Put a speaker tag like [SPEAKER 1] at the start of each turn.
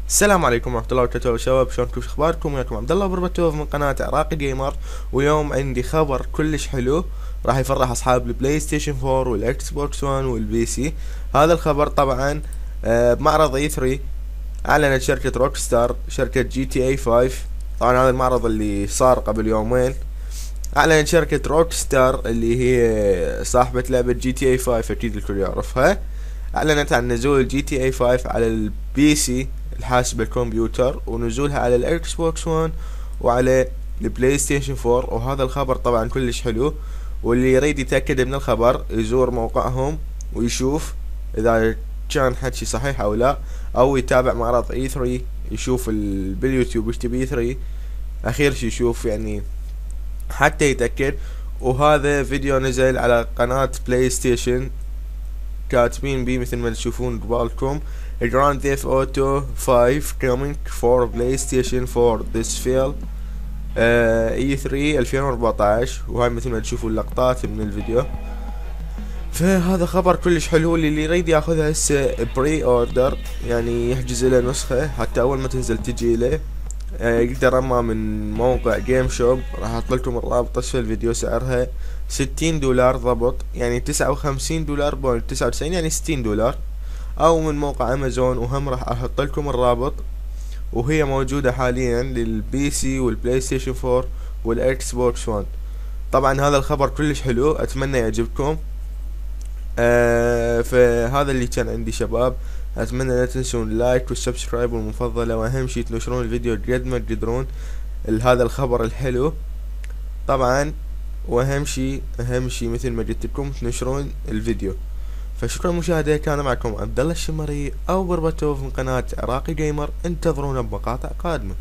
[SPEAKER 1] السلام عليكم ورحمة الله وبركاته شباب، شلونكم؟ شو اخباركم؟ وياكم عبد الله بربتوف من قناة عراقي جيمر. واليوم عندي خبر كلش حلو راح يفرح اصحاب البلاي ستيشن 4 والاكس بوكس 1 والبي سي. هذا الخبر طبعا بمعرض اي 3 اعلنت شركة روك ستار شركة جي تي اي 5. طبعا هذا المعرض اللي صار قبل يومين. اعلنت شركة روك ستار اللي هي صاحبة لعبة جي تي اي 5، اكيد الكل يعرفها. اعلنت عن نزول جي تي اي 5 على البي سي الحاسب الكمبيوتر، ونزولها على الاكس بوكس 1 وعلى البلاي ستيشن 4. وهذا الخبر طبعا كلش حلو، واللي يريد يتأكد من الخبر يزور موقعهم ويشوف اذا كان حكي صحيح او لا، او يتابع معرض اي 3 يشوف باليوتيوب يكتب اي 3 اخير شي يشوف يعني حتى يتأكد. وهذا فيديو نزل على قناة بلاي ستيشن، كاتبين بيه مثل ما تشوفون قبالكم Grand Theft Auto 5 coming for PlayStation 4 this fall E3 2014. وهاي مثل ما تشوفون لقطات من الفيديو. فهذا خبر كلش حلو، اللي يريد ياخذها هسه بري اوردر يعني يحجز له نسخة حتى اول ما تنزل تجي له. يقدر اما من موقع جيم شوب، راح احط لكم الرابط اسفل الفيديو. سعرها $60 ضبط، يعني $59.99 يعني $60. او من موقع امازون، وهم راح احط لكم الرابط. وهي موجودة حاليا للبي سي والبلاي ستيشن 4 والاكس بوكس 1. طبعا هذا الخبر كلش حلو، اتمنى يعجبكم. فهذا اللي كان عندي شباب. اتمنى لا تنسون اللايك والسبسكرايب والمفضلة، واهم شي تنشرون الفيديو قد ما تقدرون هذا الخبر الحلو طبعا. واهم شي مثل ما قلت لكم تنشرون الفيديو. فشكرا مشاهدة، كان معكم عبد الله الشمري او بربتوف من قناة عراقي جيمر. انتظرونا بمقاطع قادمة.